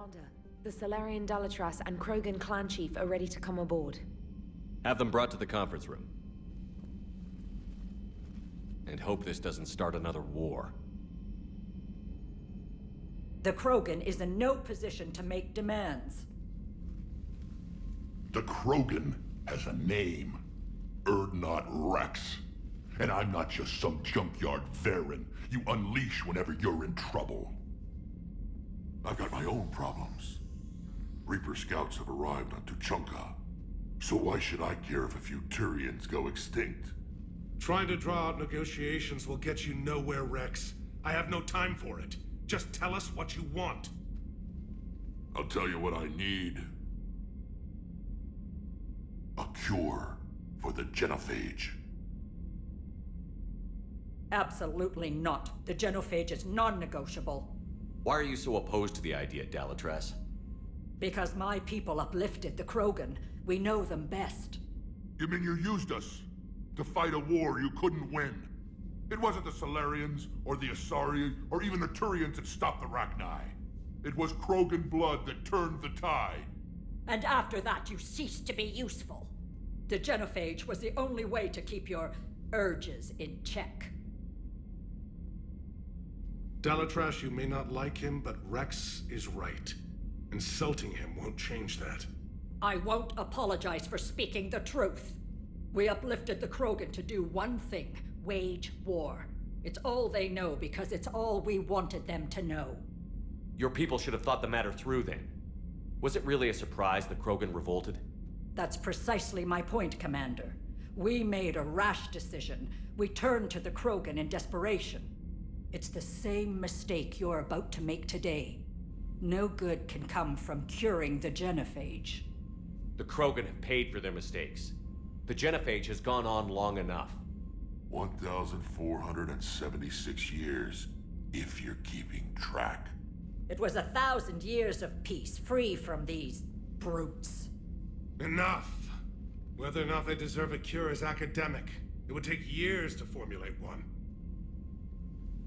Commander, the Solarian Dalatras and Krogan clan chief are ready to come aboard. Have them brought to the conference room. And hope this doesn't start another war. The Krogan is in no position to make demands. The Krogan has a name. Urdnot Rex. And I'm not just some junkyard Varen you unleash whenever you're in trouble. I've got my own problems. Reaper scouts have arrived on Tuchanka. So why should I care if a few Turians go extinct? Trying to draw out negotiations will get you nowhere, Rex. I have no time for it. Just tell us what you want. I'll tell you what I need. A cure for the genophage. Absolutely not. The genophage is non-negotiable. Why are you so opposed to the idea, Dalatras? Because my people uplifted the Krogan. We know them best. You mean you used us to fight a war you couldn't win? It wasn't the Solarians, or the Asari, or even the Turians that stopped the Rachni. It was Krogan blood that turned the tide. And after that, you ceased to be useful. The genophage was the only way to keep your urges in check. Dalatras, you may not like him, but Rex is right. Insulting him won't change that. I won't apologize for speaking the truth. We uplifted the Krogan to do one thing: wage war. It's all they know because it's all we wanted them to know. Your people should have thought the matter through then. Was it really a surprise the Krogan revolted? That's precisely my point, Commander. We made a rash decision. We turned to the Krogan in desperation. It's the same mistake you're about to make today. No good can come from curing the genophage. The Krogan have paid for their mistakes. The genophage has gone on long enough. 1,476 years, if you're keeping track. It was 1,000 years of peace, free from these brutes. Enough! Whether or not they deserve a cure is academic. It would take years to formulate one.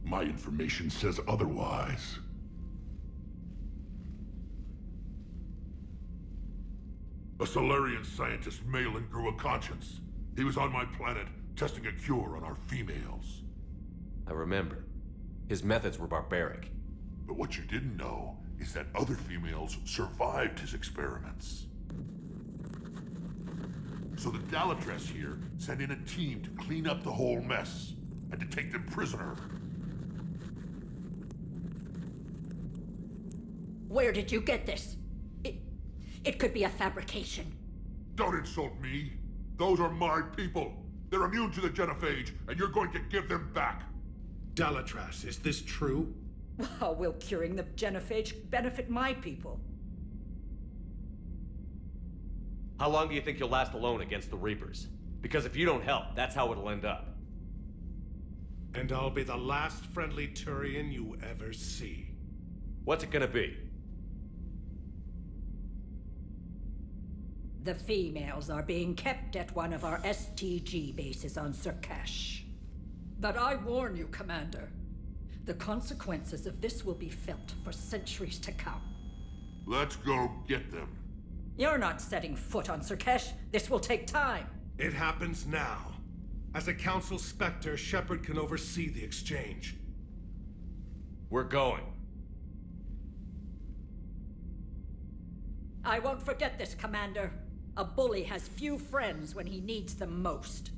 My information says otherwise. A Solarian scientist, Malin, grew a conscience. He was on my planet, testing a cure on our females. I remember. His methods were barbaric. But what you didn't know is that other females survived his experiments. So the Dalatras here sent in a team to clean up the whole mess, and to take them prisoner. Where did you get this? It could be a fabrication. Don't insult me. Those are my people. They're immune to the genophage, and you're going to give them back. Dalatras, is this true? How will curing the genophage benefit my people? How long do you think you'll last alone against the Reapers? Because if you don't help, that's how it'll end up. And I'll be the last friendly Turian you ever see. What's it gonna be? The females are being kept at one of our STG bases on Surkash. But I warn you, Commander, the consequences of this will be felt for centuries to come. Let's go get them. You're not setting foot on Surkash. This will take time. It happens now. As a Council Spectre, Shepard can oversee the exchange. We're going. I won't forget this, Commander. A bully has few friends when he needs them most.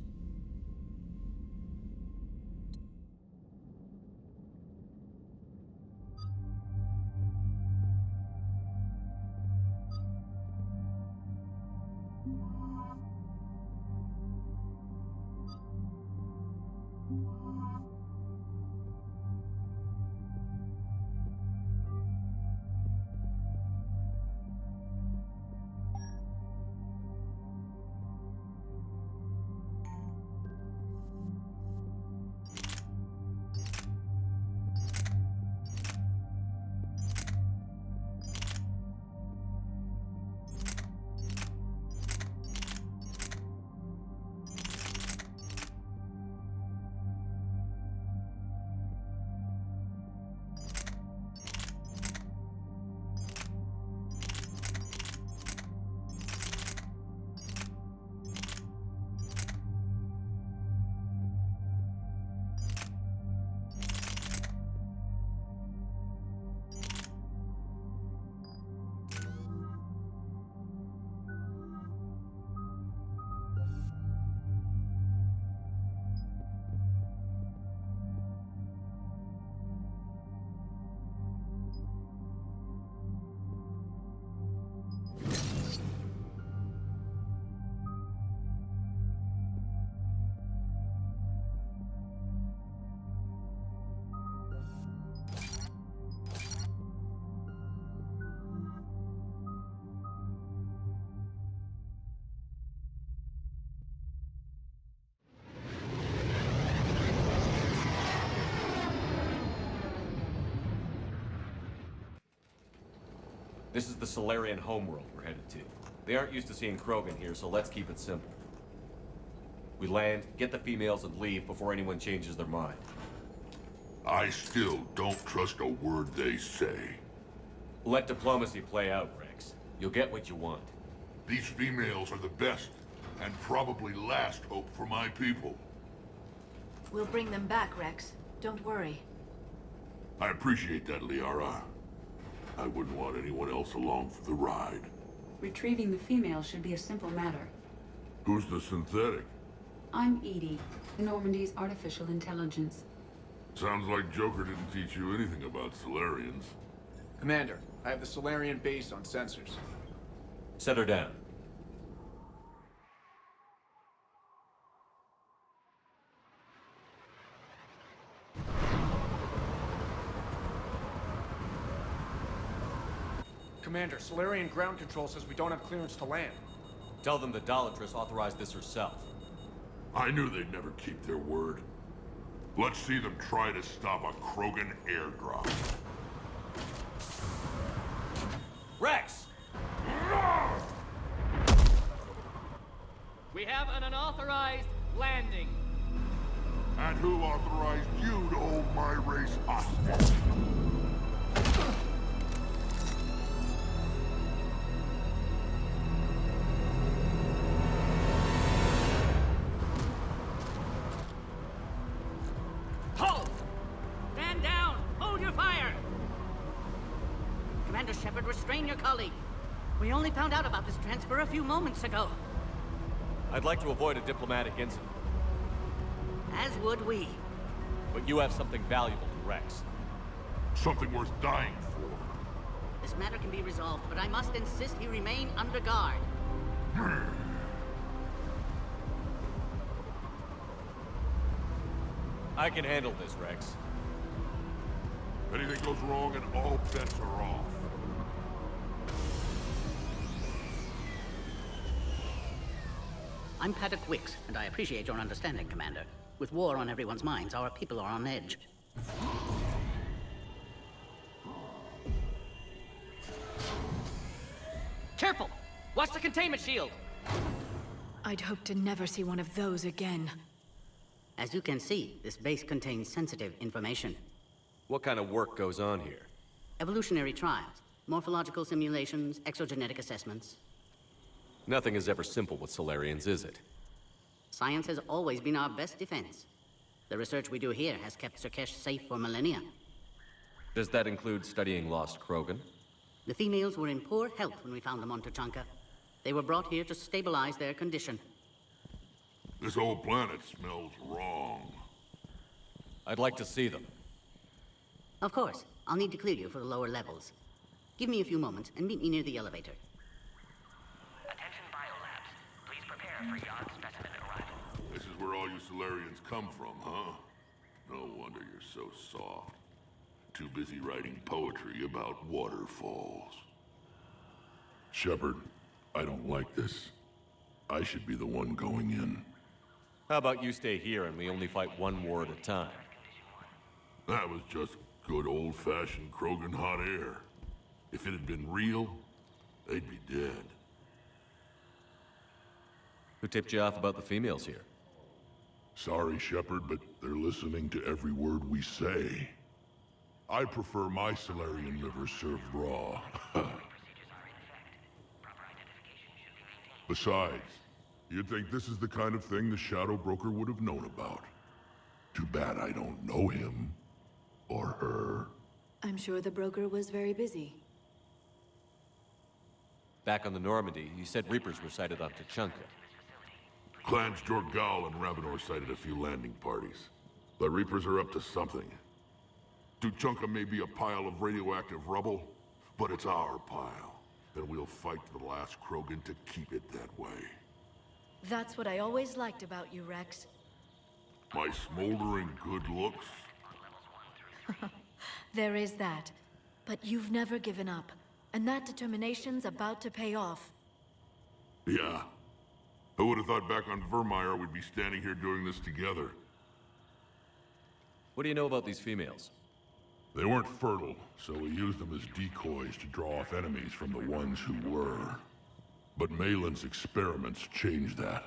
This is the Solarian homeworld we're headed to. They aren't used to seeing Krogan here, so let's keep it simple. We land, get the females, and leave before anyone changes their mind. I still don't trust a word they say. Let diplomacy play out, Rex. You'll get what you want. These females are the best, and probably last hope for my people. We'll bring them back, Rex. Don't worry. I appreciate that, Liara. I wouldn't want anyone else along for the ride. Retrieving the female should be a simple matter. Who's the synthetic? I'm Edie, Normandy's artificial intelligence. Sounds like Joker didn't teach you anything about Solarians. Commander, I have the Solarian base on sensors. Set her down. Commander, Solarian ground control says we don't have clearance to land. Tell them the Dolatress authorized this herself. I knew they'd never keep their word. Let's see them try to stop a Krogan airdrop. Rex! We have an unauthorized landing. And who authorized you to hold my race hostage? Hold! Stand down! Hold your fire! Commander Shepard, restrain your colleague. We only found out about this transfer a few moments ago. I'd like to avoid a diplomatic incident, As would we. but you have something valuable to Rex. Something worth dying for. This matter can be resolved, but I must insist he remain under guard. I can handle this, Rex. Anything goes wrong and all bets are off. I'm Paddock Wicks, and I appreciate your understanding, Commander. With war on everyone's minds, our people are on edge. Careful! Watch the containment shield! I'd hope to never see one of those again. As you can see, this base contains sensitive information. What kind of work goes on here? Evolutionary trials, morphological simulations, exogenetic assessments. Nothing is ever simple with Solarians, is it? Science has always been our best defense. The research we do here has kept Surkesh safe for millennia. Does that include studying lost Krogan? The females were in poor health when we found them on Tuchanka. They were brought here to stabilize their condition. This whole planet smells wrong. I'd like to see them. Of course, I'll need to clear you for the lower levels. Give me a few moments and meet me near the elevator. Attention biolabs. Please prepare for yacht specimen arrival. This is where all you Solarians come from, huh? No wonder you're so soft. Too busy writing poetry about waterfalls. Shepard, I don't like this. I should be the one going in. How about you stay here and we only fight one war at a time? That was just good old-fashioned Krogan hot air. If it had been real, they'd be dead. Who tipped you off about the females here? Sorry, Shepard, but they're listening to every word we say. I prefer my Solarian liver served raw. Besides, you'd think this is the kind of thing the Shadow Broker would have known about. Too bad I don't know him. Or her. I'm sure the broker was very busy. Back on the Normandy, you said Reapers were sighted on Tuchanka. Clans Jorgal and Ravenor sighted a few landing parties. The Reapers are up to something. Tuchanka may be a pile of radioactive rubble, but it's our pile. And we'll fight to the last Krogan to keep it that way. That's what I always liked about you, Rex. My smoldering good looks? There is that. But you've never given up. And that determination's about to pay off. Yeah. Who would have thought back on Vermeer we'd be standing here doing this together? What do you know about these females? They weren't fertile, so we used them as decoys to draw off enemies from the ones who were. But Malin's experiments changed that.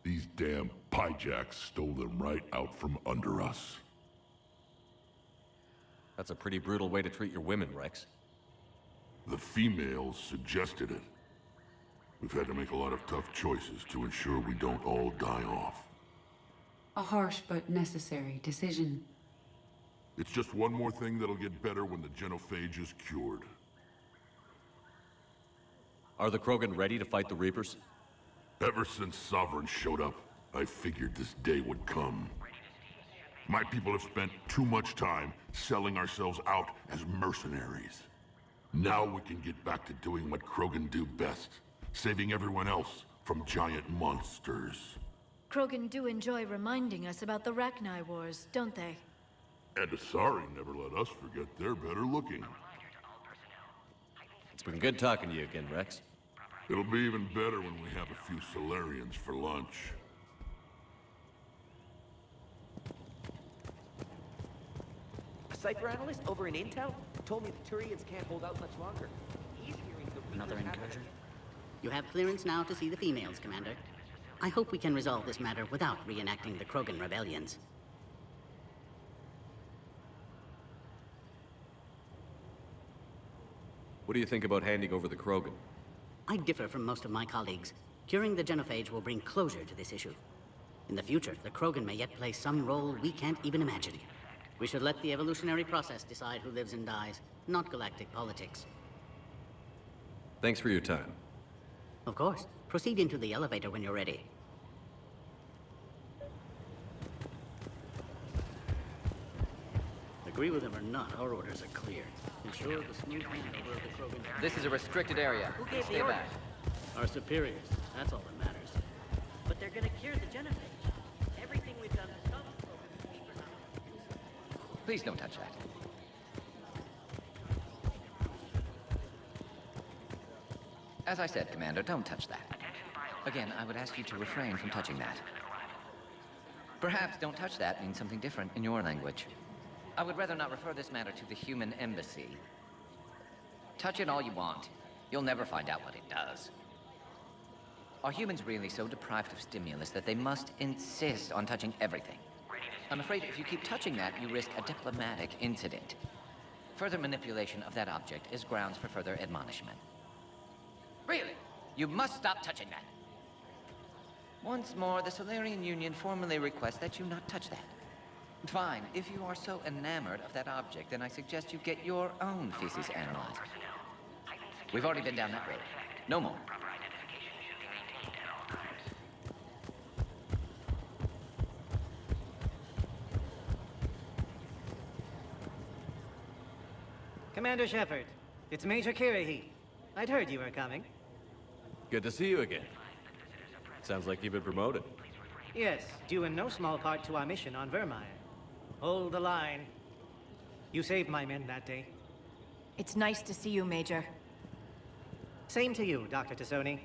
These damn pyjacks stole them right out from under us. That's a pretty brutal way to treat your women, Rex. The females suggested it. We've had to make a lot of tough choices to ensure we don't all die off. A harsh but necessary decision. It's just one more thing that'll get better when the genophage is cured. Are the Krogan ready to fight the Reapers? Ever since Sovereign showed up, I figured this day would come. My people have spent too much time selling ourselves out as mercenaries. Now we can get back to doing what Krogan do best, saving everyone else from giant monsters. Krogan do enjoy reminding us about the Rachni Wars, don't they? And Asari never let us forget they're better looking. It's been good talking to you again, Rex. It'll be even better when we have a few Solarians for lunch. A cipher analyst over in Intel told me the Turians can't hold out much longer. He's hearing the Another Reapers have incursion? You have clearance now to see the females, Commander. I hope we can resolve this matter without reenacting the Krogan rebellions. What do you think about handing over the Krogan? I differ from most of my colleagues. Curing the genophage will bring closure to this issue. In the future, the Krogan may yet play some role we can't even imagine. We should let the evolutionary process decide who lives and dies, not galactic politics. Thanks for your time. Of course. Proceed into the elevator when you're ready. Agree with him or not, our orders are clear. Ensure the smooth handover of the Krogan. This is a restricted area. Who gave Stay the back. Our superiors, that's all that matters. But they're gonna cure the genophage. Everything we've done to stop the Krogan keepers out. Please don't touch that. As I said, Commander, don't touch that. Again, I would ask you to refrain from touching that. Perhaps don't touch that means something different in your language. I would rather not refer this matter to the human embassy. Touch it all you want. You'll never find out what it does. Are humans really so deprived of stimulus that they must insist on touching everything? I'm afraid if you keep touching that, you risk a diplomatic incident. Further manipulation of that object is grounds for further admonishment. Really? You must stop touching that. Once more, the Solarian Union formally requests that you not touch that. Fine. If you are so enamored of that object, then I suggest you get your own feces analyzed. We've already been down that road. No more. Commander Shepard, it's Major Kirahi. I'd heard you were coming. Good to see you again. Sounds like you've been promoted. Yes, due in no small part to our mission on Vermeer. Hold the line. You saved my men that day. It's nice to see you, Major. Same to you, Dr. Tassoni.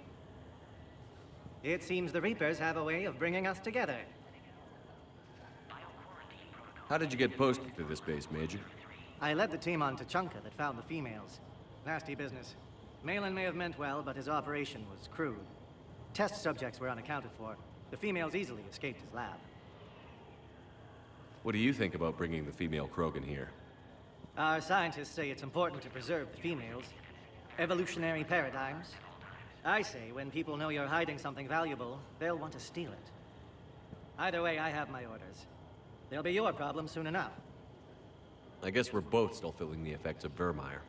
It seems the Reapers have a way of bringing us together. How did you get posted to this base, Major? I led the team on Tachanka that found the females. Nasty business. Malin may have meant well, but his operation was crude. Test subjects were unaccounted for. The females easily escaped his lab. What do you think about bringing the female Krogan here? Our scientists say it's important to preserve the females. Evolutionary paradigms. I say when people know you're hiding something valuable, they'll want to steal it. Either way, I have my orders. They'll be your problem soon enough. I guess we're both still feeling the effects of Vermeer.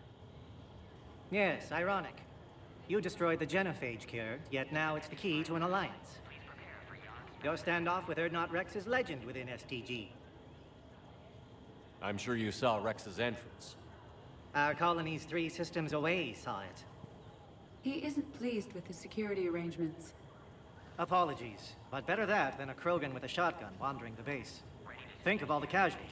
Yes, ironic. You destroyed the genophage cure, yet now it's the key to an alliance. Your standoff with Urdnot Rex is legend within STG. I'm sure you saw Rex's entrance. Our colony's 3 systems away saw it. He isn't pleased with the security arrangements. Apologies, but better that than a Krogan with a shotgun wandering the base. Think of all the casualties.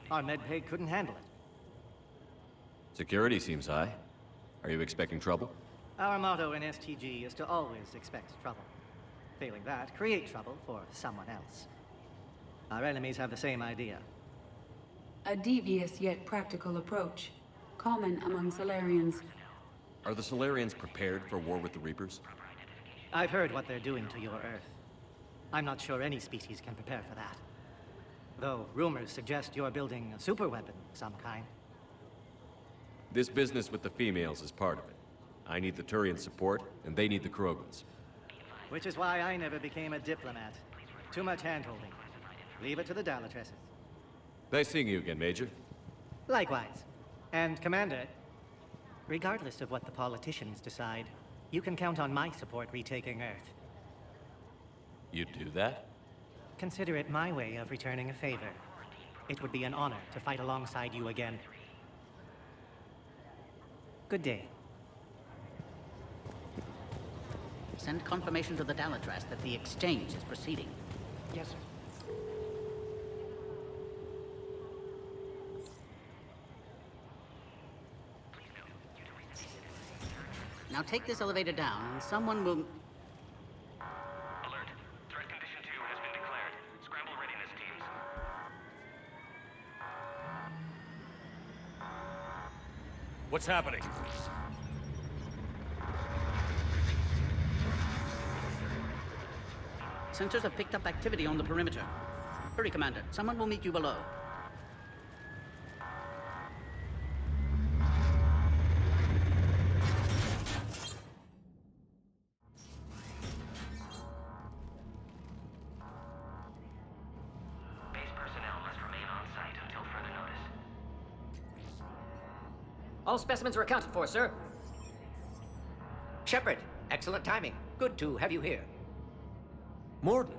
Our medpay couldn't handle it. Security seems high. Are you expecting trouble? Our motto in STG is to always expect trouble. Failing that, create trouble for someone else. Our enemies have the same idea. A devious yet practical approach. Common among Solarians. Are the Solarians prepared for war with the Reapers? I've heard what they're doing to your Earth. I'm not sure any species can prepare for that. Though rumors suggest you're building a superweapon of some kind. This business with the females is part of it. I need the Turian support, and they need the Krogans. Which is why I never became a diplomat. Too much hand-holding. Leave it to the Dalatresses. Nice seeing you again, Major. Likewise. And Commander, regardless of what the politicians decide, you can count on my support retaking Earth. You'd do that? Consider it my way of returning a favor. It would be an honor to fight alongside you again. Good day. Send confirmation to the Dalatras that the exchange is proceeding. Yes, sir. Now take this elevator down, and someone will... Alert. Threat condition 2 has been declared. Scramble readiness teams. What's happening? Sensors have picked up activity on the perimeter. Hurry, Commander. Someone will meet you below. Base personnel must remain on site until further notice. All specimens are accounted for, sir. Shepard, excellent timing. Good to have you here. Morden.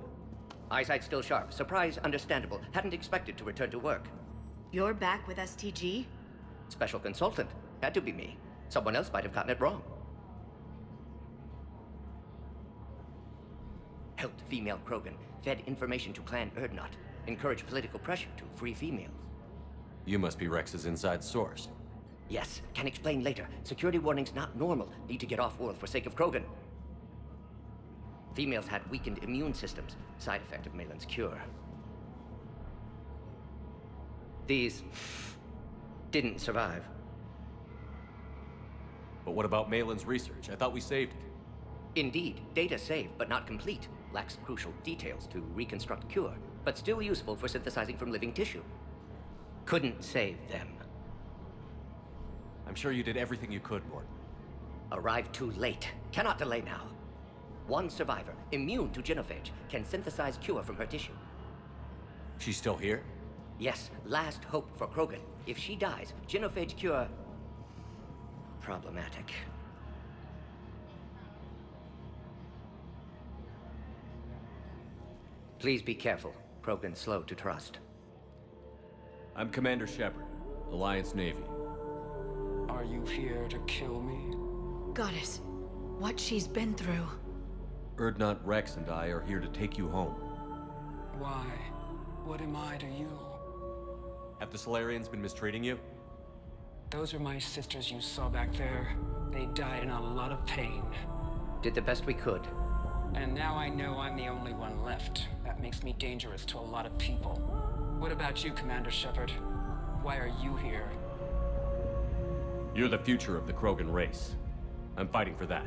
Eyesight still sharp. Surprise understandable. Hadn't expected to return to work. You're back with STG? Special consultant. Had to be me. Someone else might have gotten it wrong. Helped female Krogan. Fed information to Clan Erdnot. Encouraged political pressure to free females. You must be Rex's inside source. Yes, can explain later. Security warnings not normal. Need to get off-world for sake of Krogan. Females had weakened immune systems. Side effect of Malin's cure. These didn't survive. But what about Malin's research? I thought we saved it. Indeed, data saved, but not complete. Lacks crucial details to reconstruct cure, but still useful for synthesizing from living tissue. Couldn't save them. I'm sure you did everything you could, Morden. Arrived too late. Cannot delay now. One survivor, immune to genophage, can synthesize cure from her tissue. She's still here? Yes, last hope for Krogan. If she dies, genophage cure... problematic. Please be careful. Krogan's slow to trust. I'm Commander Shepard, Alliance Navy. Are you here to kill me? Goddess, what she's been through. Erdnot, Rex, and I are here to take you home. Why? What am I to you? Have the Solarians been mistreating you? Those are my sisters you saw back there. They died in a lot of pain. Did the best we could. And now I know I'm the only one left. That makes me dangerous to a lot of people. What about you, Commander Shepard? Why are you here? You're the future of the Krogan race. I'm fighting for that.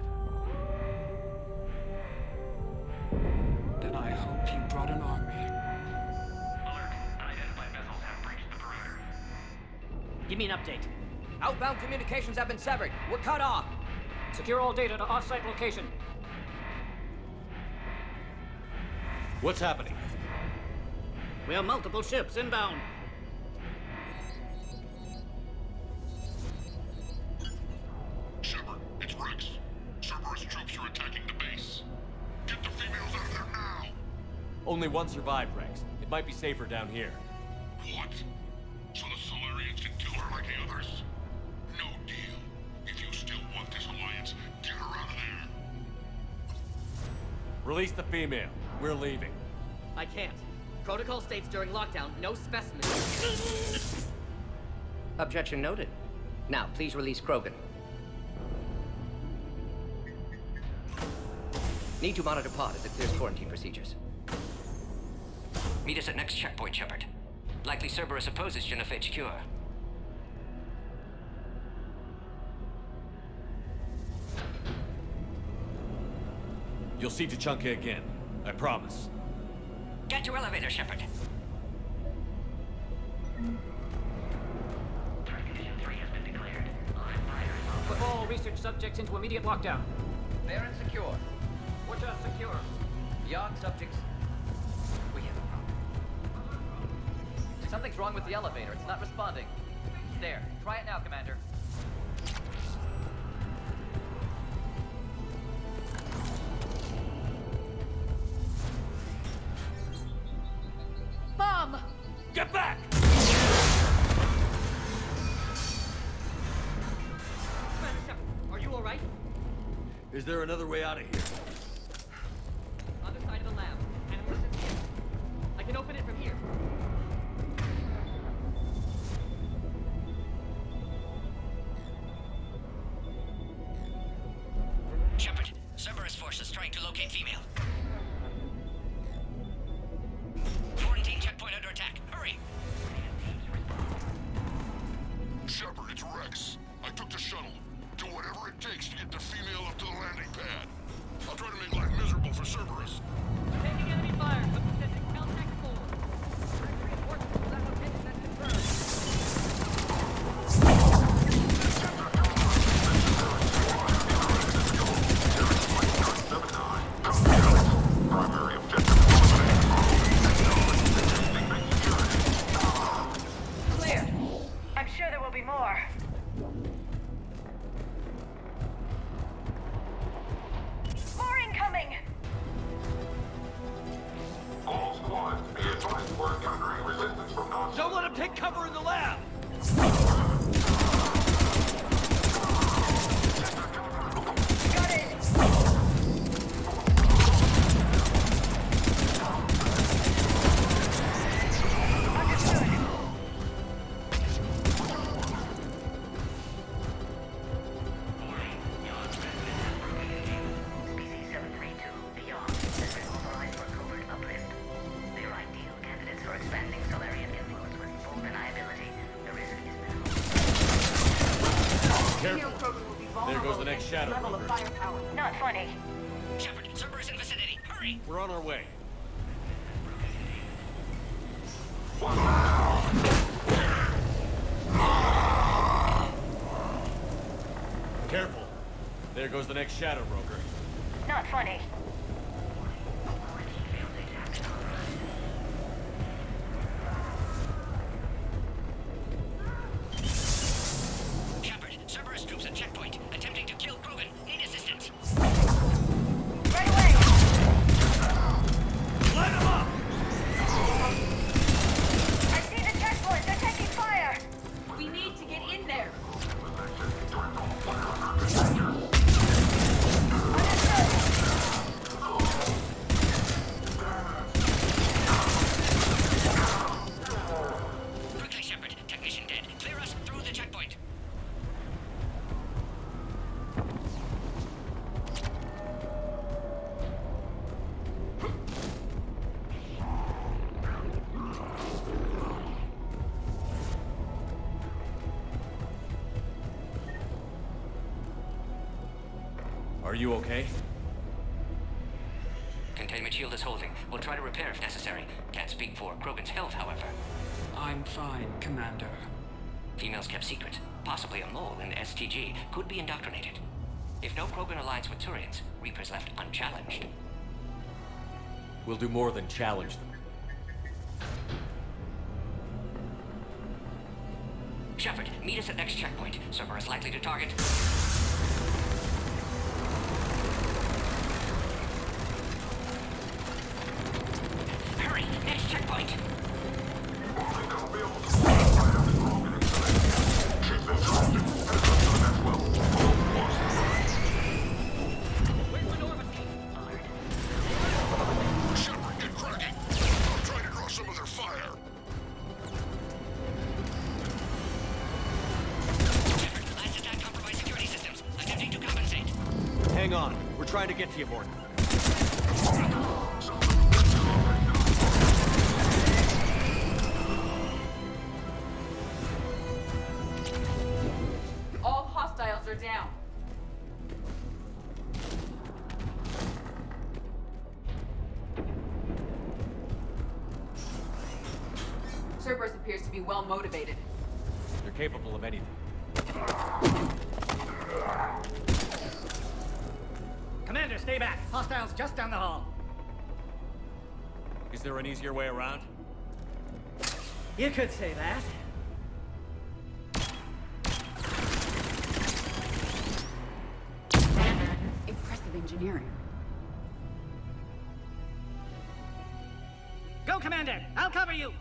Then I hope you brought an army. Alert. Unidentified vessels have breached the perimeter. Give me an update. Outbound communications have been severed. We're cut off. Secure all data to off-site location. What's happening? We have multiple ships inbound. Shepard, it's Rex. Cerberus troops are attacking the base. Get the females out of there now! Only one survived, Rex. It might be safer down here. What? So the Solarians can kill her like the others? No deal. If you still want this alliance, get her out of there. Release the female. We're leaving. I can't. Protocol states during lockdown, no specimens. Objection noted. Now, please release Krogan. Need to monitor pod as it clears quarantine procedures. Meet us at next checkpoint, Shepard. Likely Cerberus opposes genophage cure. You'll see Tachanka again. I promise. Get to elevator, Shepard. Put all research subjects into immediate lockdown. Fair and secure. What does secure? Beyond subjects. We have a problem. Something's wrong with the elevator. It's not responding. There. Try it now, Commander. Mom! Get back! Are you all right? Is there another way out of here? Other side of the lab. An emergency exit. I can open it from here. Shepard, Cerberus forces trying to locate female. Quarantine checkpoint under attack. Hurry! Shepard, it's Rex. I took the shuttle. Do whatever it takes to get the female up to the landing pad. I'll try to make life miserable for Cerberus. Taking enemy fire. Sending Caltech forward. Reinforcements will have located and confirmed. Primary objective. Clear. I'm sure there will be more. More incoming! All squads, be advised we're encountering resistance from non. Don't let him take cover in the lab! Got it! There goes the next shadow broker. Not funny. Shepard, Cerberus in vicinity. Hurry! We're on our way. Careful. There goes the next shadow broker. Not funny. Shepard, Cerberus troops at checkpoint, attempting to kill Krogan. Need assistance. Right away! Light him up! I see the checkpoint. They're taking fire. We need to get in there. Quickly, Shepard. Technician dead. Clear us through the checkpoint. Are you okay? Containment shield is holding. We'll try to repair if necessary. Can't speak for Krogan's health, however. I'm fine, Commander. Females kept secret. Possibly a mole in the STG. Could be indoctrinated. If no Krogan alliance with Turians, Reaper's left unchallenged. We'll do more than challenge them. Shepard, meet us at next checkpoint. Cerberus likely to target. Hurry! Next checkpoint! Shepard, get cracking. I'm trying to draw some of their fire. Shepard, last attack compromised security systems. Attempting to compensate. Hang on. We're trying to get to you, Morgan. are down. Cerberus appears to be well motivated. They're capable of anything. Commander, stay back. Hostiles just down the hall. Is there an easier way around? You could say that. Impressive engineering. Go, Commander! I'll cover you!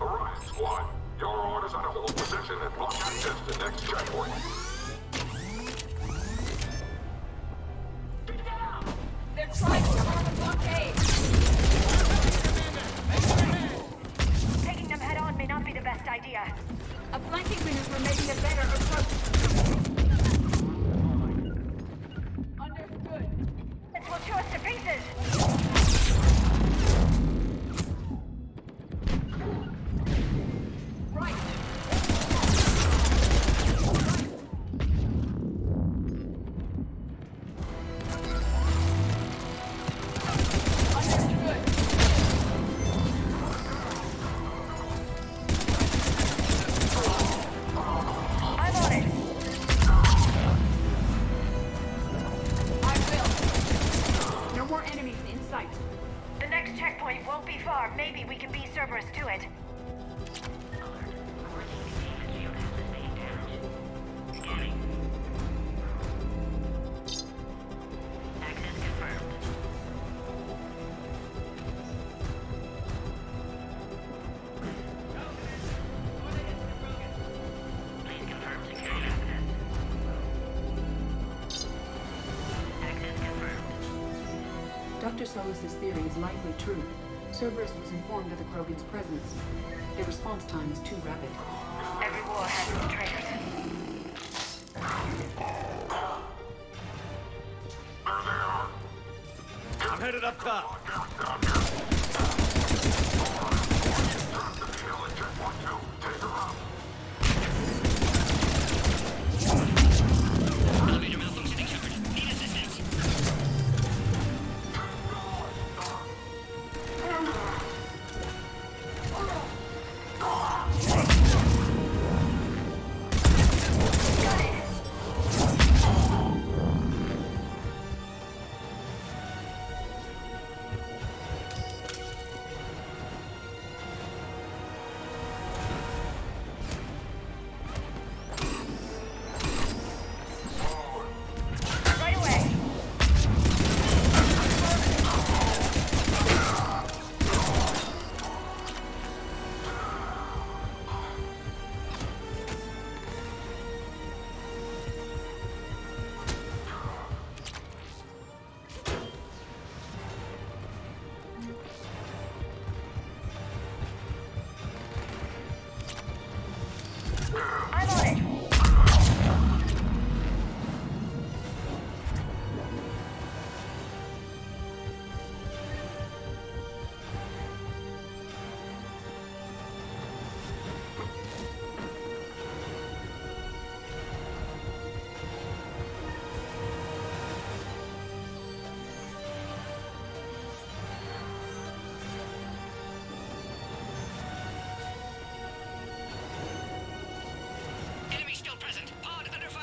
Orion Squad, your orders are to hold position and block access to next checkpoint. They're trying to arm a blockade! Taking them head on may not be the best idea. A flanking maneuver may be a better approach. Understood. It will chew us to pieces. Right. Maybe we can beat Cerberus to it. Dr. Solus's theory is likely true. Cerberus was informed of the Krogan's presence. Their response time is too rapid. Every war has its traitors. I'm headed up top. Elevator malfunctioning, Shepard. Need assistance. I'm on it. Enemy still present. Pod under fire.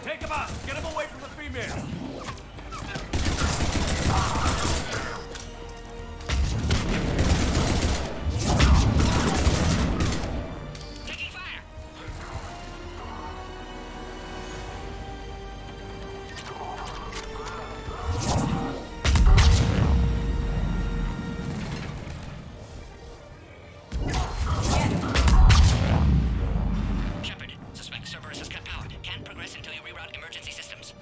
Take him out! Get him away from the female! Taking fire. Shepard, suspect Cerberus has cut power. Can't progress until you reroute emergency systems.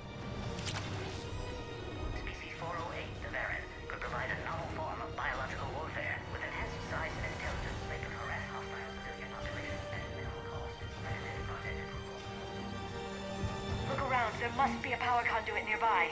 Species 408, the VIII, could provide a novel form of biological warfare. With enhanced size and intelligence, they can harass hostile civilian populations at minimal cost. Recommended project approval. Look around. There must be a power conduit nearby.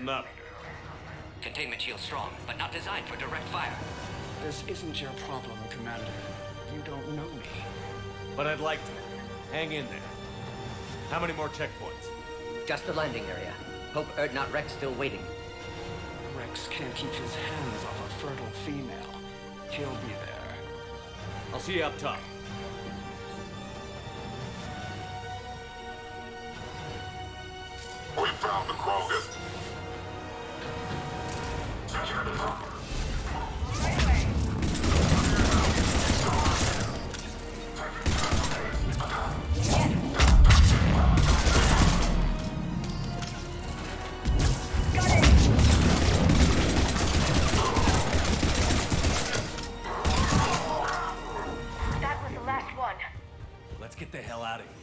something up. Containment shield strong, but not designed for direct fire. This isn't your problem, Commander. You don't know me. But I'd like to. Hang in there. How many more checkpoints? Just the landing area. Hope not Rex still waiting. Rex can't keep his hands off a fertile female. He'll be there. I'll see you up top. We found the Krogan! That was the last one. Let's get the hell out of here.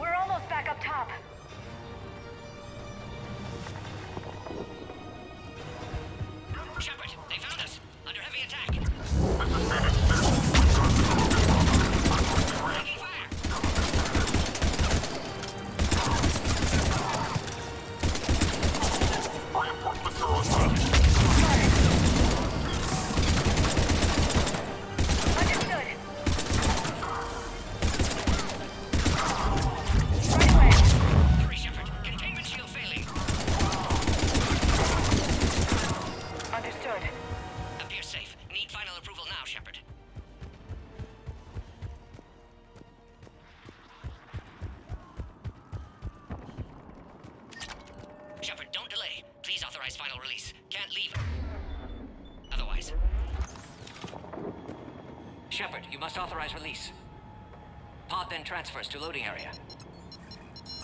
We're almost back up top. Shepard, they found us. Under heavy attack. Taking fire. Reinforcements are on top. Understood. Right away. Hurry, Shepard. Containment shield failing. Understood. Appears safe. Need final approval now, Shepard. Shepard, don't delay. Please authorize final release. Can't leave otherwise. Shepard, you must authorize release. Pod then transfers to loading area.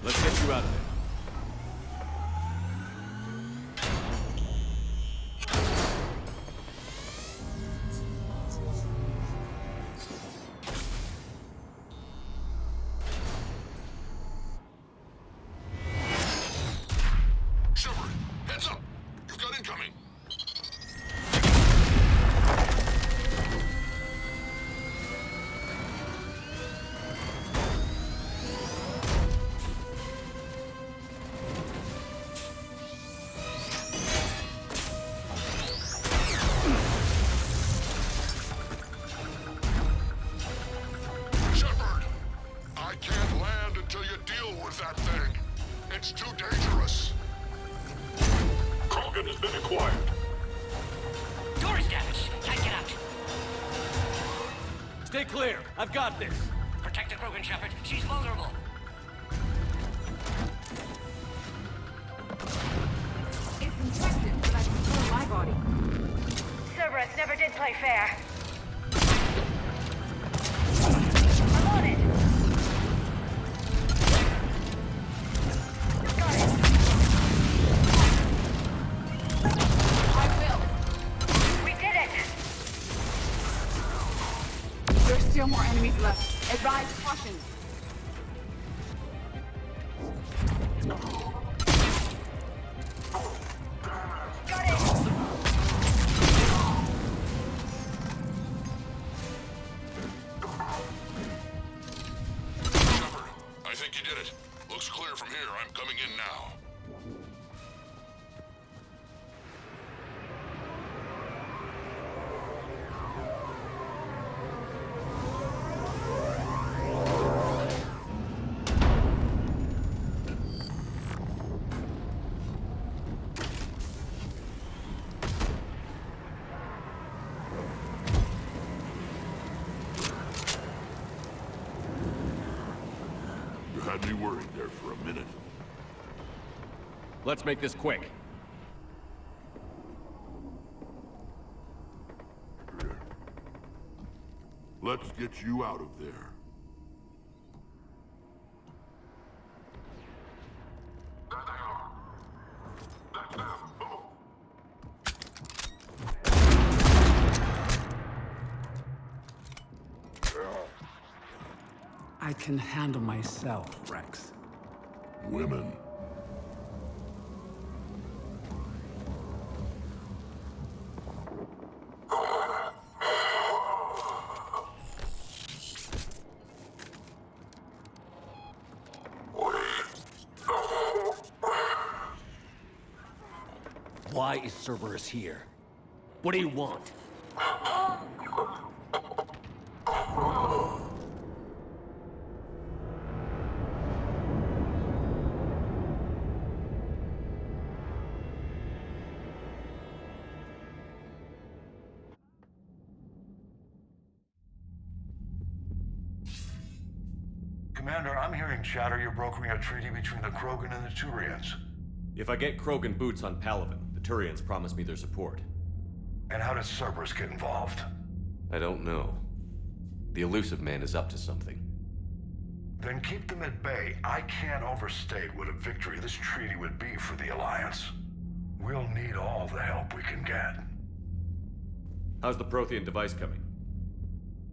Let's get you out of there. Shepard, heads up! You've got incoming! Shepard! I can't land until you deal with that thing. It's too dangerous. Krogan has been acquired. Door is damaged. Can't get out. Stay clear. I've got this. Protect the Krogan, Shepard. She's vulnerable. It's infected, but I can control my body. Cerberus never did play fair. I'm on it. Got it. I will. We did it. There's still more enemies left. Advise caution. Got it. Shepard, I think you did it. Looks clear from here. I'm coming in now. You had me worried there for a minute. Let's make this quick. Here. Let's get you out of there. There they are. That's them. Move. I can handle myself, Rex. Women. is Cerberus here? What do you want? Commander, I'm hearing chatter you're brokering a treaty between the Krogan and the Turians. If I get Krogan boots on Palaven, the Turians promise me their support. And how does Cerberus get involved? I don't know. The elusive man is up to something. Then keep them at bay. I can't overstate what a victory this treaty would be for the Alliance. We'll need all the help we can get. How's the Prothean device coming?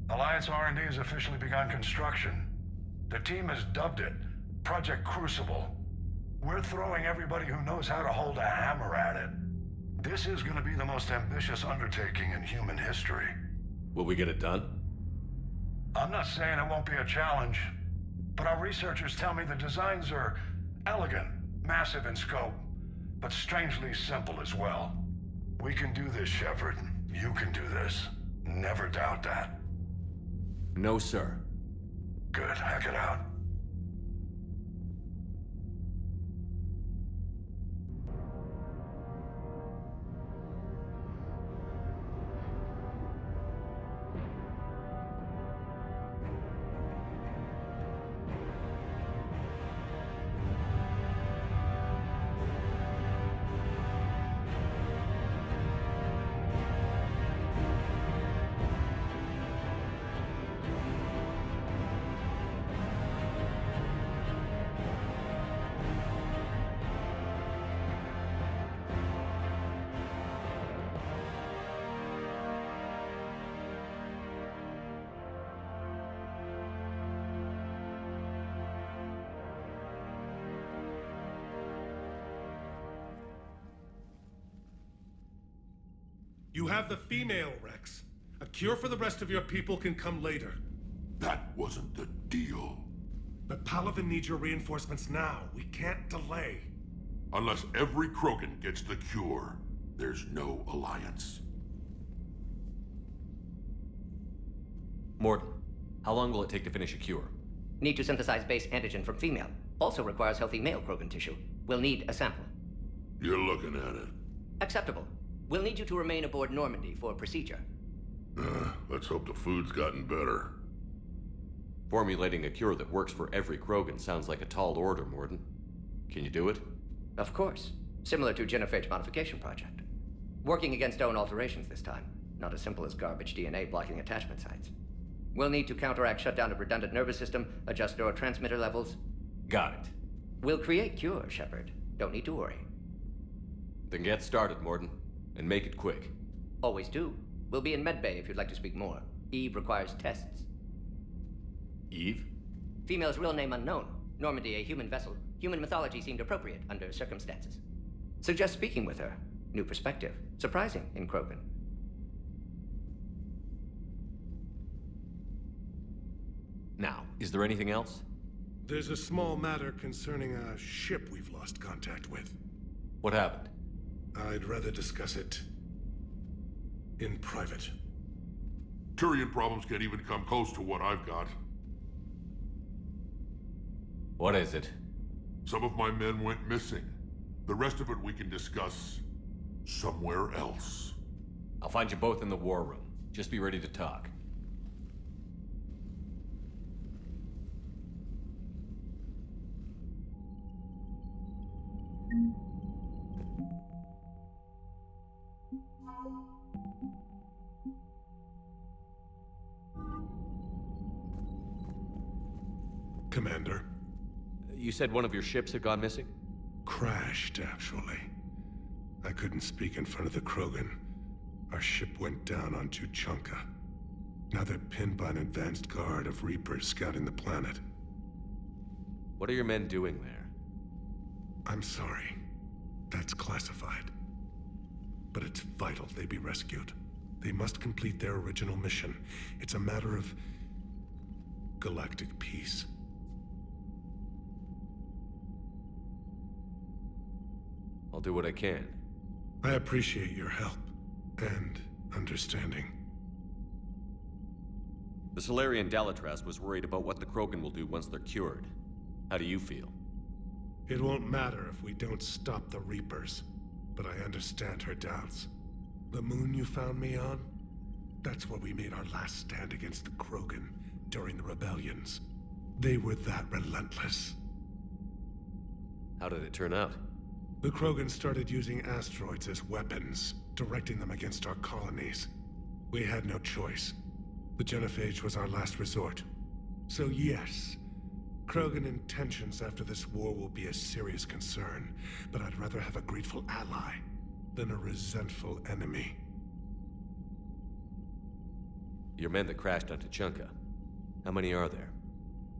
Alliance R&D has officially begun construction. The team has dubbed it Project Crucible. We're throwing everybody who knows how to hold a hammer at it. This is going to be the most ambitious undertaking in human history. Will we get it done? I'm not saying it won't be a challenge, but our researchers tell me the designs are elegant, massive in scope, but strangely simple as well. We can do this, Shepard. You can do this. Never doubt that. No, sir. Good. Hack it out. You have the female, Rex. A cure for the rest of your people can come later. That wasn't the deal. But Palaven needs your reinforcements now. We can't delay. Unless every Krogan gets the cure, there's no alliance. Morton, how long will it take to finish a cure? Need to synthesize base antigen from female. Also requires healthy male Krogan tissue. We'll need a sample. You're looking at it. Acceptable. We'll need you to remain aboard Normandy for procedure. Let's hope the food's gotten better. Formulating a cure that works for every Krogan sounds like a tall order, Morton. Can you do it? Of course. Similar to Genophage modification project. Working against own alterations this time. Not as simple as garbage DNA blocking attachment sites. We'll need to counteract shutdown of redundant nervous system, adjust neurotransmitter levels. Got it. We'll create cure, Shepard. Don't need to worry. Then get started, Morton. And make it quick. Always do. We'll be in medbay if you'd like to speak more. Eve requires tests. Eve? Female's real name unknown. Normandy a human vessel. Human mythology seemed appropriate under circumstances. Suggest speaking with her. New perspective. Surprising in Krogan. Now, is there anything else? There's a small matter concerning a ship we've lost contact with. What happened? I'd rather discuss it in private. Turian problems can't even come close to what I've got. What is it? Some of my men went missing. The rest of it we can discuss somewhere else. I'll find you both in the war room. Just be ready to talk. Commander. You said one of your ships had gone missing? Crashed, actually. I couldn't speak in front of the Krogan. Our ship went down on Tuchanka. Now they're pinned by an advanced guard of Reapers scouting the planet. What are your men doing there? I'm sorry. That's classified. But it's vital they be rescued. They must complete their original mission. It's a matter of galactic peace. I'll do what I can. I appreciate your help and understanding. The Solarian Dalitras was worried about what the Krogan will do once they're cured. How do you feel? It won't matter if we don't stop the Reapers, but I understand her doubts. The moon you found me on? That's where we made our last stand against the Krogan during the rebellions. They were that relentless. How did it turn out? The Krogan started using asteroids as weapons, directing them against our colonies. We had no choice. The Genophage was our last resort. So yes, Krogan intentions after this war will be a serious concern, but I'd rather have a grateful ally than a resentful enemy. Your men that crashed on Tuchanka. How many are there?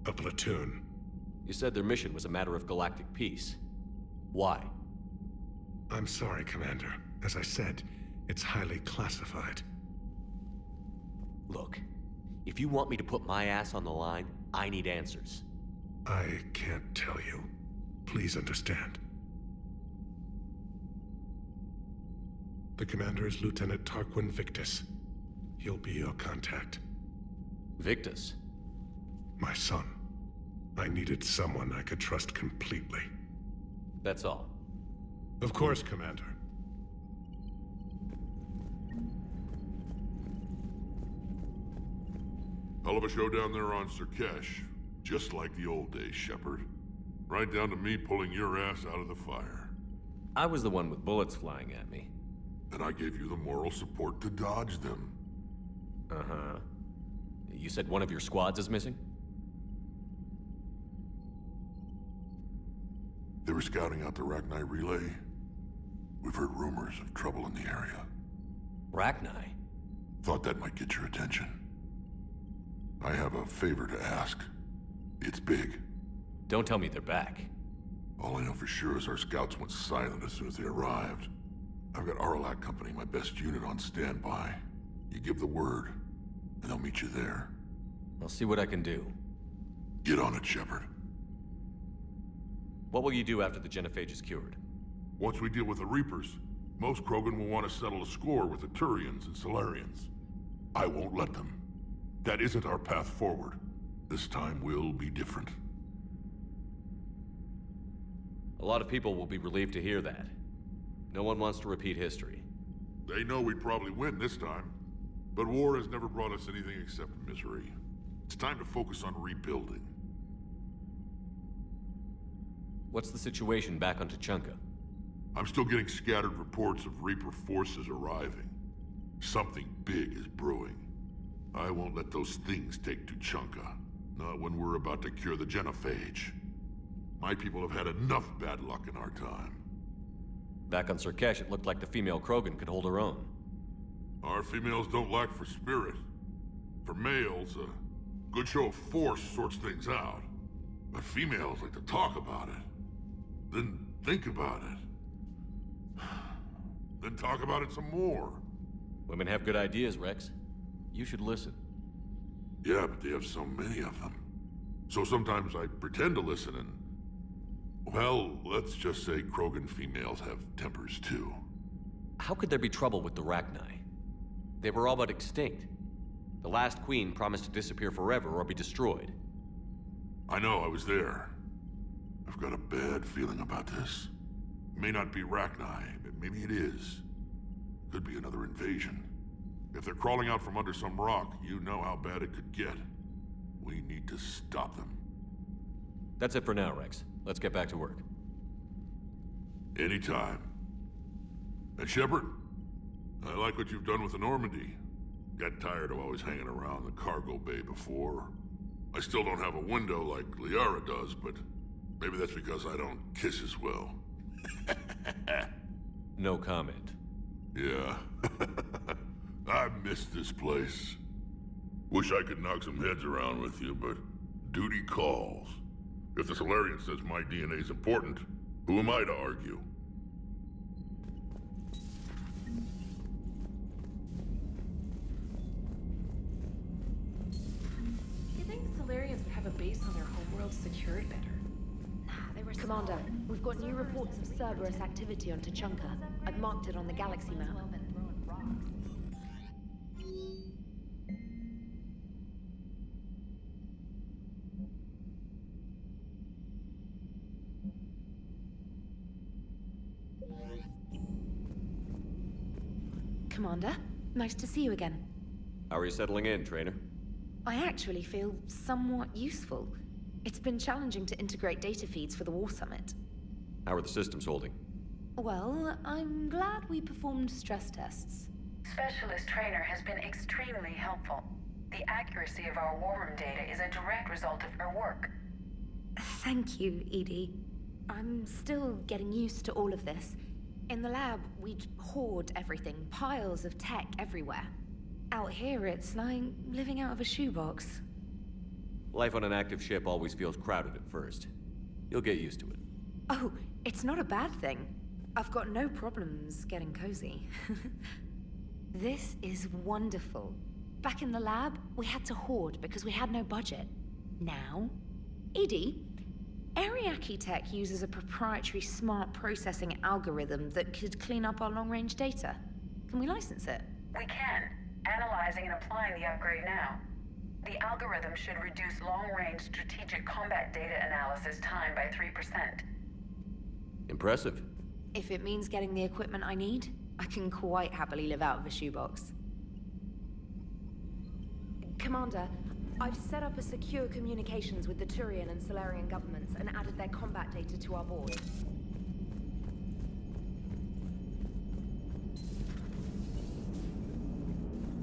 A platoon. You said their mission was a matter of galactic peace. Why? I'm sorry, Commander. As I said, it's highly classified. Look, if you want me to put my ass on the line, I need answers. I can't tell you. Please understand. The commander is Lieutenant Tarquin Victus. He'll be your contact. Victus? My son. I needed someone I could trust completely. That's all. Of course, Commander. Hell of a show down there on Surkesh. Just like the old days, Shepard. Right down to me pulling your ass out of the fire. I was the one with bullets flying at me. And I gave you the moral support to dodge them. Uh-huh. You said one of your squads is missing? They were scouting out the Rachni relay. We've heard rumors of trouble in the area. Rachni? Thought that might get your attention. I have a favor to ask. It's big. Don't tell me they're back. All I know for sure is our scouts went silent as soon as they arrived. I've got Aralac Company, my best unit, on standby. You give the word, and they'll meet you there. I'll see what I can do. Get on it, Shepard. What will you do after the Genophage is cured? Once we deal with the Reapers, most Krogan will want to settle a score with the Turians and Solarians. I won't let them. That isn't our path forward. This time will be different. A lot of people will be relieved to hear that. No one wants to repeat history. They know we'd probably win this time. But war has never brought us anything except misery. It's time to focus on rebuilding. What's the situation back on Tuchanka? I'm still getting scattered reports of Reaper forces arriving. Something big is brewing. I won't let those things take Tuchanka. Not when we're about to cure the Genophage. My people have had enough bad luck in our time. Back on Surkesh, it looked like the female Krogan could hold her own. Our females don't lack for spirit. For males, a good show of force sorts things out. But females like to talk about it. Then think about it. Then talk about it some more. Women have good ideas, Rex. You should listen. Yeah, but they have so many of them. So sometimes I pretend to listen and... Well, let's just say Krogan females have tempers too. How could there be trouble with the Rachni? They were all but extinct. The last queen promised to disappear forever or be destroyed. I know, I was there. I've got a bad feeling about this. It may not be Rachni, but maybe it is. Could be another invasion. If they're crawling out from under some rock, you know how bad it could get. We need to stop them. That's it for now, Rex. Let's get back to work. Anytime. And Shepard, I like what you've done with the Normandy. Got tired of always hanging around the cargo bay before. I still don't have a window like Liara does, but maybe that's because I don't kiss as well. No comment. Yeah. I miss this place. Wish I could knock some heads around with you, but duty calls. If the Solarian says my DNA is important, who am I to argue? You think Solarians would have a base on their homeworld secured better? Nah, they were course. Commander, we've got new reports of Cerberus activity on Tuchanka. I've marked it on the galaxy map. Commander, nice to see you again. How are you settling in, Trainer? I actually feel somewhat useful. It's been challenging to integrate data feeds for the War Summit. How are the systems holding? Well, I'm glad we performed stress tests. Specialist Trainer has been extremely helpful. The accuracy of our war room data is a direct result of her work. Thank you, Edie. I'm still getting used to all of this. In the lab, we'd hoard everything, piles of tech everywhere. Out here, it's like living out of a shoebox. Life on an active ship always feels crowded at first. You'll get used to it. Oh, it's not a bad thing. I've got no problems getting cozy. This is wonderful. Back in the lab, we had to hoard because we had no budget. Now, Edie, Ariake Tech uses a proprietary smart processing algorithm that could clean up our long-range data. Can we license it? We can. Analyzing and applying the upgrade now. The algorithm should reduce long-range strategic combat data analysis time by 3%. Impressive. If it means getting the equipment I need, I can quite happily live out of a shoebox. Commander, I've set up a secure communications with the Turian and Solarian governments and added their combat data to our board.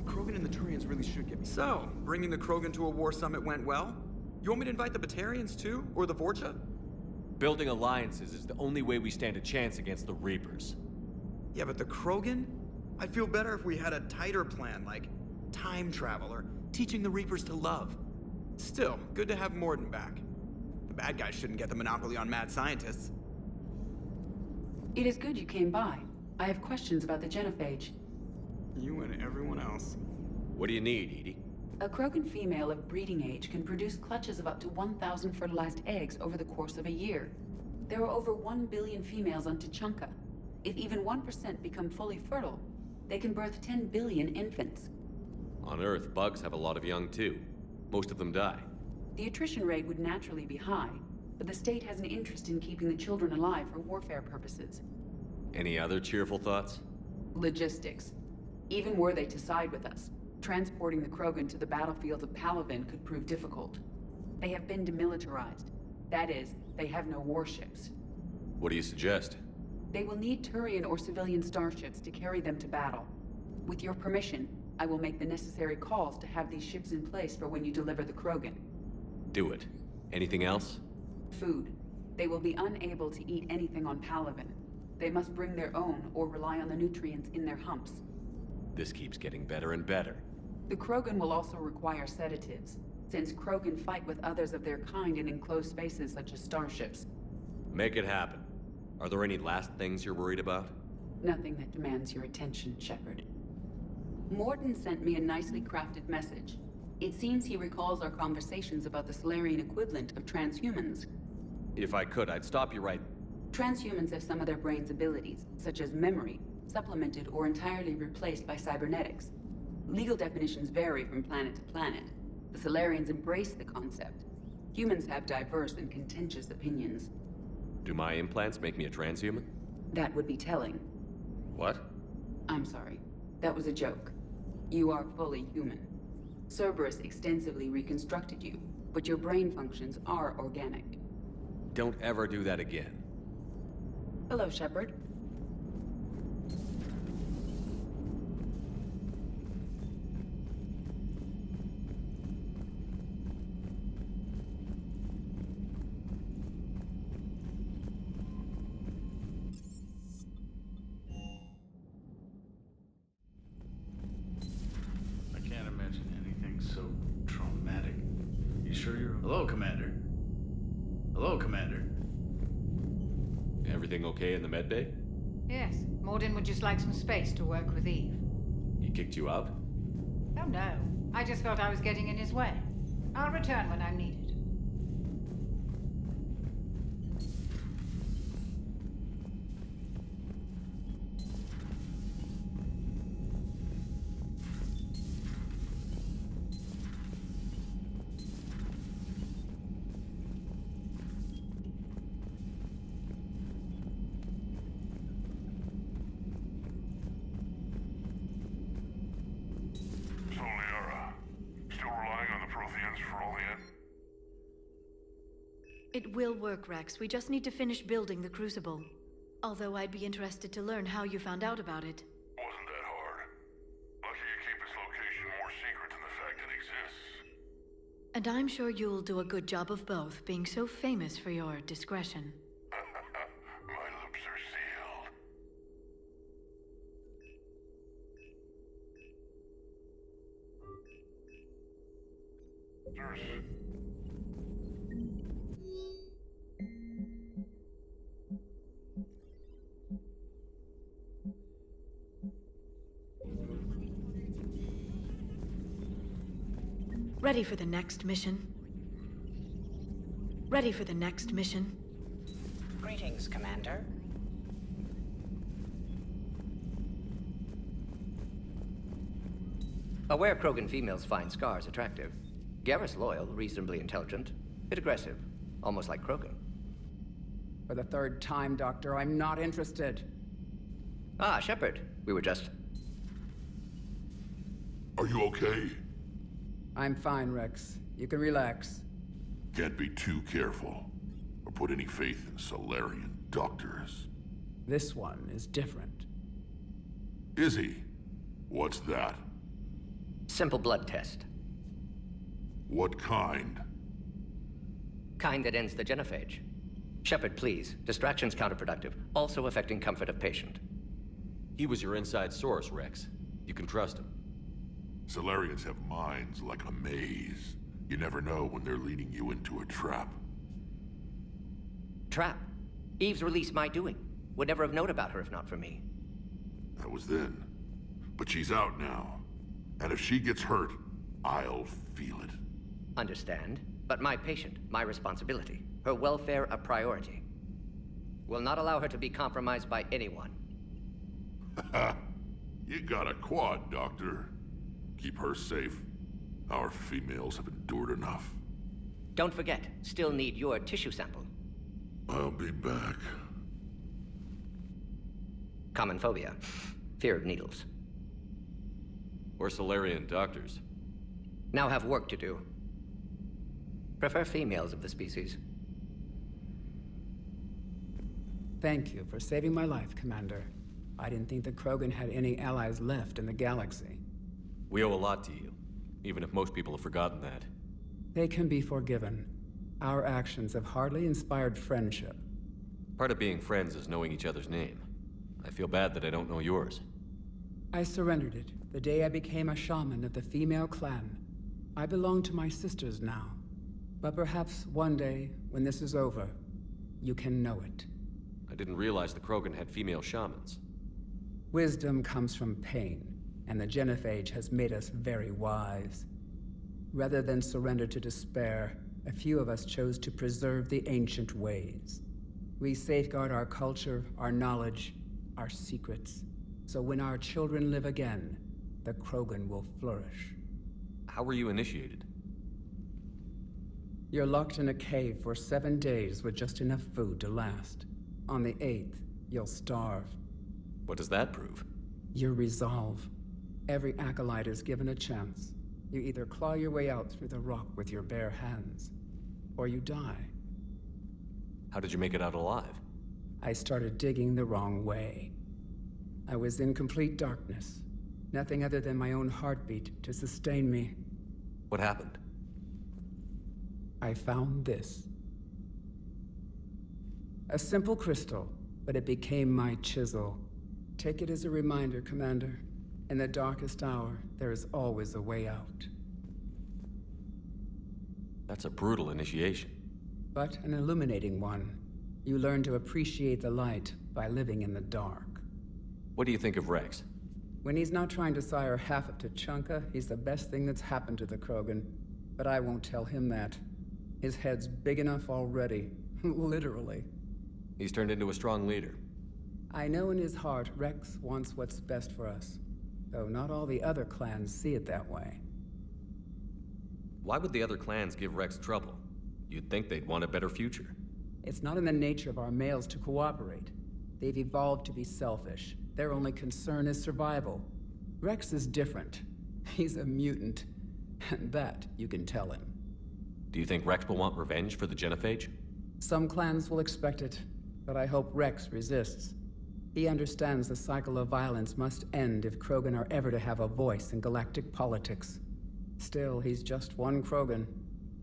Krogan and the Turians really should get me. So, bringing the Krogan to a war summit went well? You want me to invite the Batarians too? Or the Vorcha? Building alliances is the only way we stand a chance against the Reapers. Yeah, but the Krogan? I'd feel better if we had a tighter plan, like time travel or teaching the Reapers to love. Still, good to have Morden back. The bad guys shouldn't get the monopoly on mad scientists. It is good you came by. I have questions about the genophage. You and everyone else. What do you need, Edie? A Krogan female of breeding age can produce clutches of up to 1,000 fertilized eggs over the course of a year. There are over 1 billion females on Tuchanka. If even 1% become fully fertile, they can birth 10 billion infants. On Earth, bugs have a lot of young too. Most of them die. The attrition rate would naturally be high, but the state has an interest in keeping the children alive for warfare purposes. Any other cheerful thoughts? Logistics. Even were they to side with us, transporting the Krogan to the battlefields of Palaven could prove difficult. They have been demilitarized. That is, they have no warships. What do you suggest? They will need Turian or civilian starships to carry them to battle. With your permission, I will make the necessary calls to have these ships in place for when you deliver the Krogan. Do it. Anything else? Food. They will be unable to eat anything on Palaven. They must bring their own or rely on the nutrients in their humps. This keeps getting better and better. The Krogan will also require sedatives, since Krogan fight with others of their kind in enclosed spaces such as starships. Make it happen. Are there any last things you're worried about? Nothing that demands your attention, Shepard. Morden sent me a nicely crafted message. It seems he recalls our conversations about the Solarian equivalent of transhumans. If I could, I'd stop you right... Transhumans have some of their brain's abilities, such as memory, supplemented or entirely replaced by cybernetics. Legal definitions vary from planet to planet. The Solarians embrace the concept. Humans have diverse and contentious opinions. Do my implants make me a transhuman? That would be telling. What? I'm sorry. That was a joke. You are fully human. Cerberus extensively reconstructed you, but your brain functions are organic. Don't ever do that again. Hello, Shepard. I can't imagine anything so traumatic. You sure you're... Hello, Commander. Hello, Commander. Everything okay in the med bay? Yes, Morden would just like some space to work with Eve. He kicked you out? Oh no, I just felt I was getting in his way. I'll return when I'm needed. It will work, Rex. We just need to finish building the Crucible. Although I'd be interested to learn how you found out about it. Wasn't that hard. Lucky you keep its location more secret than the fact it exists. And I'm sure you'll do a good job of both, being so famous for your discretion. My lips are sealed. Nurse. Ready for the next mission? Ready for the next mission? Greetings, Commander. Aware Krogan females find scars attractive. Garrus loyal, reasonably intelligent, bit aggressive, almost like Krogan. For the third time, Doctor, I'm not interested. Ah, Shepard. We were just... Are you okay? I'm fine, Rex. You can relax. Can't be too careful, or put any faith in Solarian doctors. This one is different. Is he? What's that? Simple blood test. What kind? Kind that ends the genophage. Shepard, please. Distraction's counterproductive, also affecting comfort of patient. He was your inside source, Rex. You can trust him. Solarians have minds like a maze. You never know when they're leading you into a trap. Trap? Eve's release my doing. Would never have known about her if not for me. That was then. But she's out now. And if she gets hurt, I'll feel it. Understand. But my patient, my responsibility. Her welfare a priority. Will not allow her to be compromised by anyone. You got a quad, Doctor. Keep her safe. Our females have endured enough. Don't forget, still need your tissue sample. I'll be back. Common phobia. Fear of needles. Or Solarian doctors. Now have work to do. Prefer females of the species. Thank you for saving my life, Commander. I didn't think the Krogan had any allies left in the galaxy. We owe a lot to you, even if most people have forgotten that. They can be forgiven. Our actions have hardly inspired friendship. Part of being friends is knowing each other's name. I feel bad that I don't know yours. I surrendered it the day I became a shaman of the female clan. I belong to my sisters now. But perhaps one day, when this is over, you can know it. I didn't realize the Krogan had female shamans. Wisdom comes from pain, and the genophage has made us very wise. Rather than surrender to despair, a few of us chose to preserve the ancient ways. We safeguard our culture, our knowledge, our secrets. So when our children live again, the Krogan will flourish. How were you initiated? You're locked in a cave for 7 days with just enough food to last. On the 8th, you'll starve. What does that prove? Your resolve. Every acolyte is given a chance. You either claw your way out through the rock with your bare hands, or you die. How did you make it out alive? I started digging the wrong way. I was in complete darkness. Nothing other than my own heartbeat to sustain me. What happened? I found this. A simple crystal, but it became my chisel. Take it as a reminder, Commander. In the darkest hour, there is always a way out. That's a brutal initiation. But an illuminating one. You learn to appreciate the light by living in the dark. What do you think of Rex? When he's not trying to sire half of Tuchanka, he's the best thing that's happened to the Krogan. But I won't tell him that. His head's big enough already. Literally. He's turned into a strong leader. I know in his heart Rex wants what's best for us. Though not all the other clans see it that way. Why would the other clans give Rex trouble? You'd think they'd want a better future. It's not in the nature of our males to cooperate. They've evolved to be selfish. Their only concern is survival. Rex is different. He's a mutant. And that you can tell him. Do you think Rex will want revenge for the genophage? Some clans will expect it, but I hope Rex resists. He understands the cycle of violence must end if Krogan are ever to have a voice in galactic politics. Still, he's just one Krogan.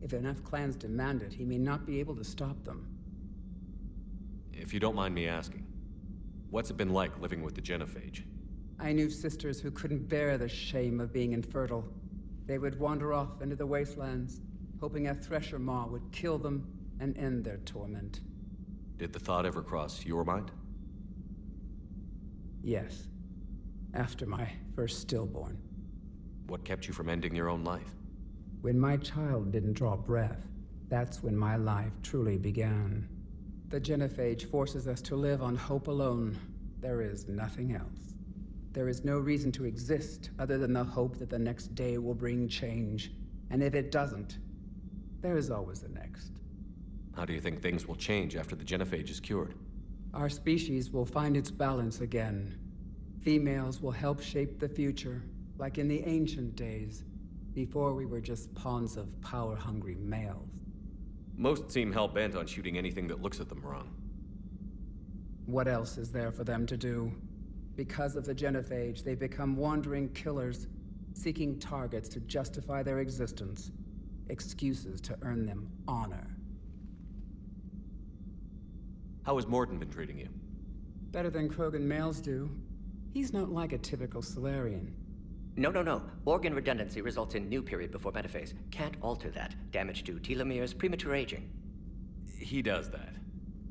If enough clans demand it, he may not be able to stop them. If you don't mind me asking, what's it been like living with the genophage? I knew sisters who couldn't bear the shame of being infertile. They would wander off into the wastelands, hoping a thresher maw would kill them and end their torment. Did the thought ever cross your mind? Yes. After my first stillborn. What kept you from ending your own life? When my child didn't draw breath, that's when my life truly began. The genophage forces us to live on hope alone. There is nothing else. There is no reason to exist other than the hope that the next day will bring change. And if it doesn't, there is always the next. How do you think things will change after the genophage is cured? Our species will find its balance again. Females will help shape the future, like in the ancient days, before we were just pawns of power-hungry males. Most seem hell-bent on shooting anything that looks at them wrong. What else is there for them to do? Because of the genophage, they become wandering killers, seeking targets to justify their existence, excuses to earn them honor. How has Morden been treating you? Better than Krogan males do. He's not like a typical Solarian. No. Organ redundancy results in new period before metaphase. Can't alter that. Damage to telomeres, premature aging. He does that.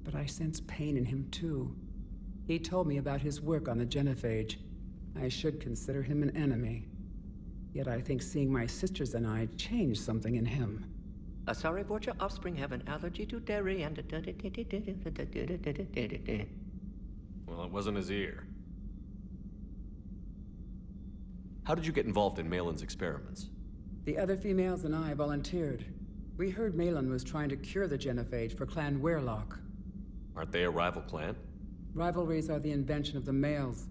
But I sense pain in him too. He told me about his work on the genophage. I should consider him an enemy. Yet I think seeing my sisters and I changed something in him. Sorry, but your offspring have an allergy to dairy and... Well, it wasn't his ear. How did you get involved in Malin's experiments? The other females and I volunteered. We heard Malin was trying to cure the genophage for Clan Weirlock. Aren't they a rival clan? Rivalries are the invention of the males.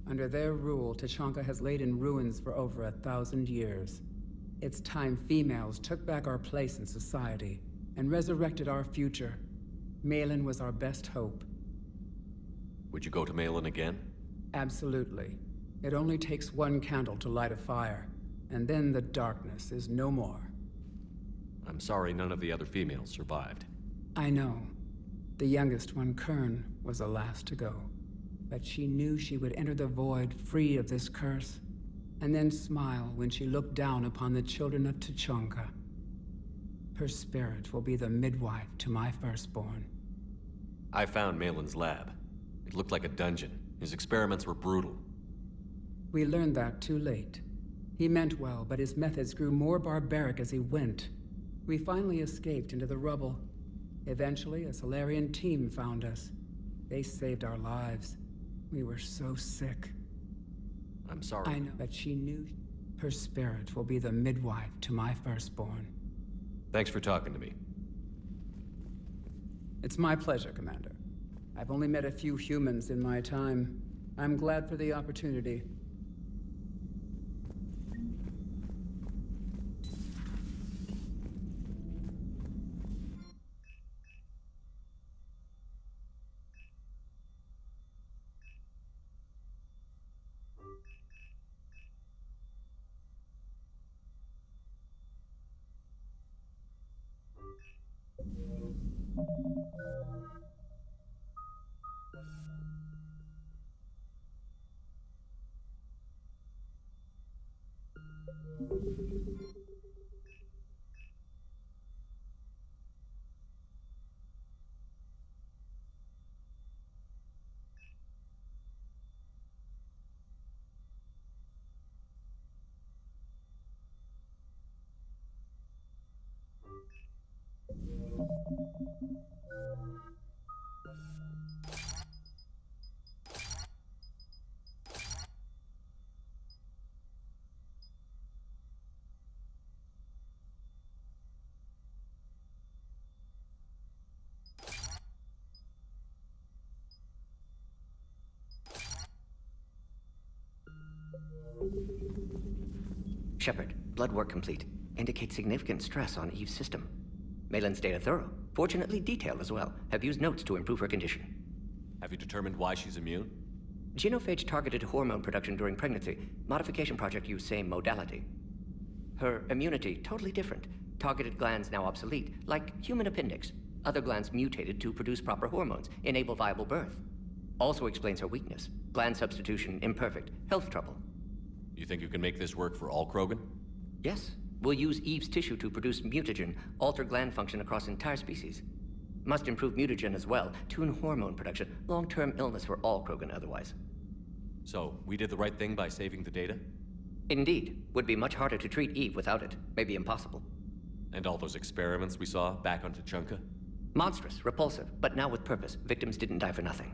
Under their rule, Tachanka has laid in ruins for over 1,000 years. It's time females took back our place in society and resurrected our future. Malin was our best hope. Would you go to Malin again? Absolutely. It only takes one candle to light a fire, and then the darkness is no more. I'm sorry none of the other females survived. I know. The youngest one, Kern, was the last to go. But she knew she would enter the void free of this curse, and then smile when she looked down upon the children of Tachanka. Her spirit will be the midwife to my firstborn. I found Malin's lab. It looked like a dungeon. His experiments were brutal. We learned that too late. He meant well, but his methods grew more barbaric as he went. We finally escaped into the rubble. Eventually, a Solarian team found us. They saved our lives. We were so sick. I'm sorry. I know, but she knew her spirit will be the midwife to my firstborn. Thanks for talking to me. It's my pleasure, Commander. I've only met a few humans in my time. I'm glad for the opportunity. Shepard, blood work complete. Indicates significant stress on Eve's system. Malin's data thorough. Fortunately detailed as well. Have used notes to improve her condition. Have you determined why she's immune? Genophage targeted hormone production during pregnancy. Modification project used same modality. Her immunity, totally different. Targeted glands now obsolete, like human appendix. Other glands mutated to produce proper hormones, enable viable birth. Also explains her weakness. Gland substitution imperfect. Health trouble. You think you can make this work for all Krogan? Yes. We'll use Eve's tissue to produce mutagen, alter gland function across entire species. Must improve mutagen as well, tune hormone production. Long-term illness for all Krogan otherwise. So, we did the right thing by saving the data? Indeed. Would be much harder to treat Eve without it. Maybe impossible. And all those experiments we saw back on Tuchanka? Monstrous, repulsive, but now with purpose. Victims didn't die for nothing.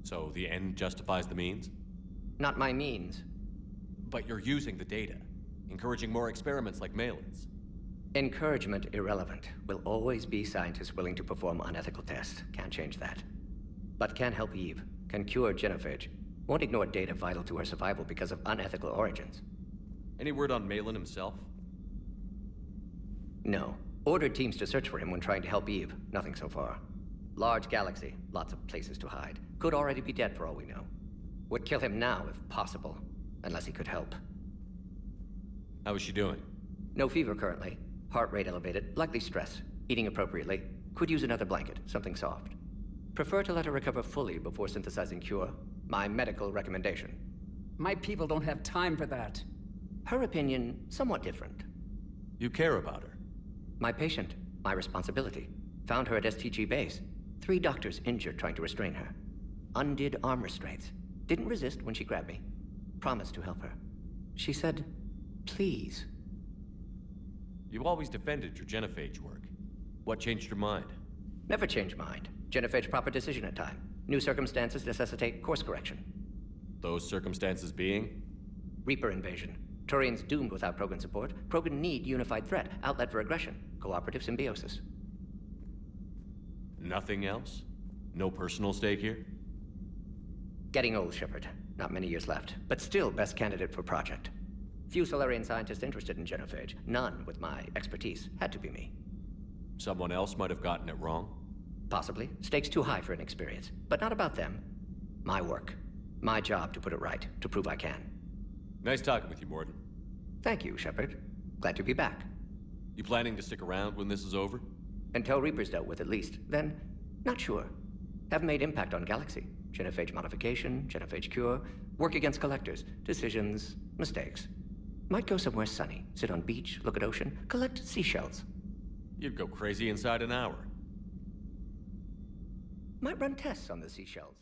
So the end justifies the means? Not my means. But you're using the data, encouraging more experiments like Malin's. Encouragement irrelevant. Will always be scientists willing to perform unethical tests. Can't change that. But can help Eve. Can cure genophage. Won't ignore data vital to her survival because of unethical origins. Any word on Malin himself? No. Ordered teams to search for him when trying to help Eve. Nothing so far. Large galaxy. Lots of places to hide. Could already be dead for all we know. Would kill him now if possible. Unless he could help. How is she doing? No fever currently. Heart rate elevated. Likely stress. Eating appropriately. Could use another blanket. Something soft. Prefer to let her recover fully before synthesizing cure. My medical recommendation. My people don't have time for that. Her opinion, somewhat different. You care about her? My patient. My responsibility. Found her at STG base. 3 doctors injured trying to restrain her. Undid arm restraints. Didn't resist when she grabbed me. Promised to help her. She said, please. You always defended your genophage work. What changed your mind? Never change mind. Genophage proper decision at time. New circumstances necessitate course correction. Those circumstances being? Reaper invasion. Turians doomed without Krogan support. Krogan need unified threat. Outlet for aggression. Cooperative symbiosis. Nothing else? No personal stake here? Getting old, Shepard. Not many years left. But still best candidate for project. Few Solarian scientists interested in genophage. None with my expertise. Had to be me. Someone else might have gotten it wrong? Possibly. Stakes too high for inexperience. But not about them. My work. My job to put it right. To prove I can. Nice talking with you, Morden. Thank you, Shepard. Glad to be back. You planning to stick around when this is over? Until Reaper's dealt with, at least. Then, not sure. Have made impact on Galaxy. Genophage modification, genophage cure, work against collectors, decisions, mistakes. Might go somewhere sunny, sit on beach, look at ocean, collect seashells. You'd go crazy inside an hour. Might run tests on the seashells.